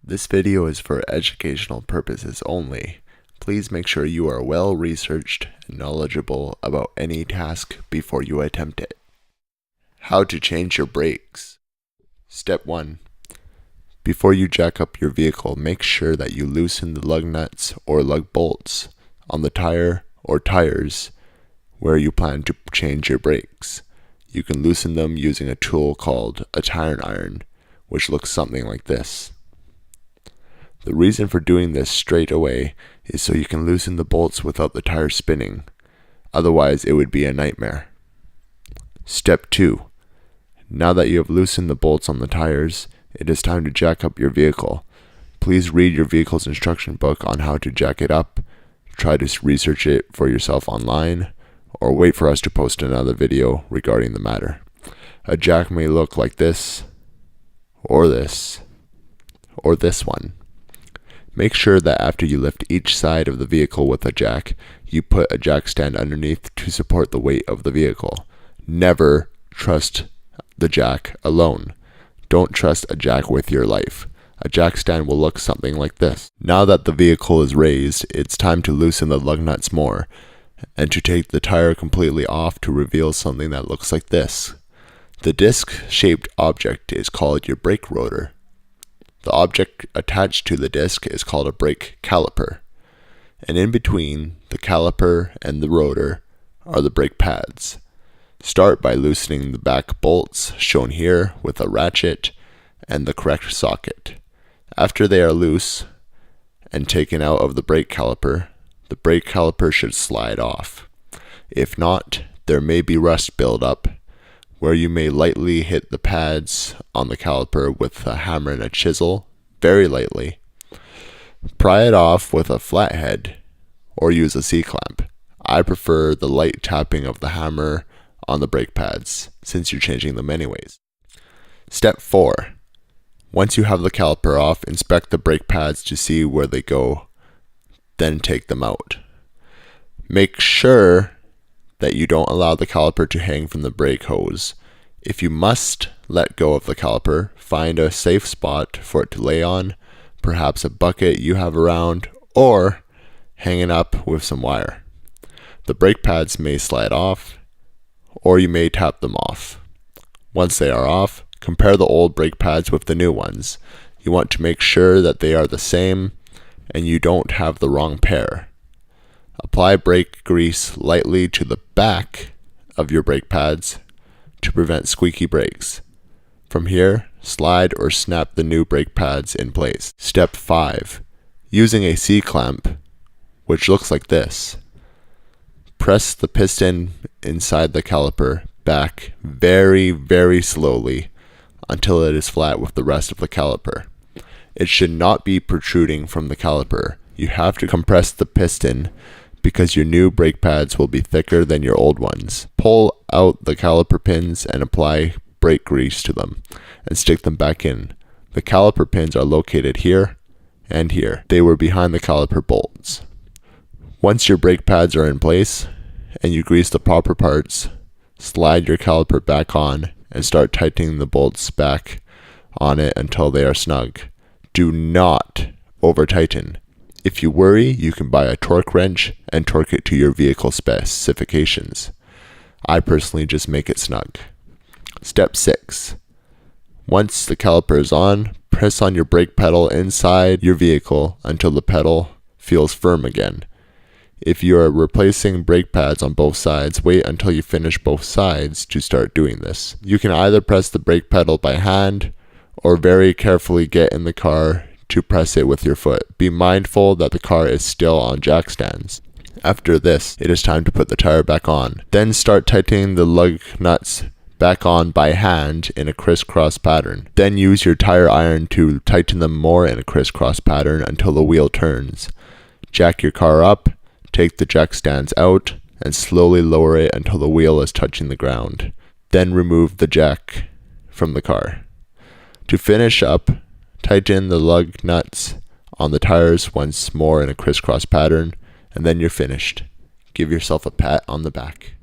This video is for educational purposes only. Please make sure you are well researched and knowledgeable about any task before you attempt it. How to change your brakes. Step 1. Before you jack up your vehicle, make sure that you loosen the lug nuts or lug bolts on the tire or tires where you plan to change your brakes. You can loosen them using a tool called a tire iron, which looks something like this. The reason for doing this straight away is so you can loosen the bolts without the tire spinning. Otherwise, it would be a nightmare. Step 2. Now that you have loosened the bolts on the tires, it is time to jack up your vehicle. Please read your vehicle's instruction book on how to jack it up. Try to research it for yourself online, or wait for us to post another video regarding the matter. A jack may look like this, or this one. Make sure that after you lift each side of the vehicle with a jack, you put a jack stand underneath to support the weight of the vehicle. Never trust the jack alone. Don't trust a jack with your life. A jack stand will look something like this. Now that the vehicle is raised, it's time to loosen the lug nuts more, and to take the tire completely off to reveal something that looks like this. The disc-shaped object is called your brake rotor. The object attached to the disc is called a brake caliper, and in between the caliper and the rotor are the brake pads. Start by loosening the back bolts, shown here with a ratchet and the correct socket. After they are loose and taken out of the brake caliper, the brake caliper should slide off. If not, there may be rust buildup, where you may lightly hit the pads on the caliper with a hammer and a chisel, very lightly. Pry it off with a flathead, or use a C-clamp. I prefer the light tapping of the hammer on the brake pads, since you're changing them anyways. Step 4. Once you have the caliper off, inspect the brake pads to see where they go, then take them out. Make sure that you don't allow the caliper to hang from the brake hose. If you must let go of the caliper, find a safe spot for it to lay on, perhaps a bucket you have around, or hang it up with some wire. The brake pads may slide off, or you may tap them off. Once they are off, compare the old brake pads with the new ones. You want to make sure that they are the same and you don't have the wrong pair. Apply brake grease lightly to the back of your brake pads to prevent squeaky brakes. From here, slide or snap the new brake pads in place. Step 5. Using a C-clamp, which looks like this, press the piston inside the caliper back very, very slowly until it is flat with the rest of the caliper. It should not be protruding from the caliper. You have to compress the piston because your new brake pads will be thicker than your old ones. Pull out the caliper pins and apply brake grease to them and stick them back in. The caliper pins are located here and here. They were behind the caliper bolts. Once your brake pads are in place and you grease the proper parts, slide your caliper back on and start tightening the bolts back on it until they are snug. Do not over tighten. If you worry, you can buy a torque wrench and torque it to your vehicle specifications. I personally just make it snug. Step 6. Once the caliper is on, press on your brake pedal inside your vehicle until the pedal feels firm again. If you are replacing brake pads on both sides, wait until you finish both sides to start doing this. You can either press the brake pedal by hand or very carefully get in the car to press it with your foot. Be mindful that the car is still on jack stands. After this, it is time to put the tire back on. Then start tightening the lug nuts back on by hand in a crisscross pattern. Then use your tire iron to tighten them more in a crisscross pattern until the wheel turns. Jack your car up, take the jack stands out, and slowly lower it until the wheel is touching the ground. Then remove the jack from the car. To finish up, tighten the lug nuts on the tires once more in a crisscross pattern, and then you're finished. Give yourself a pat on the back.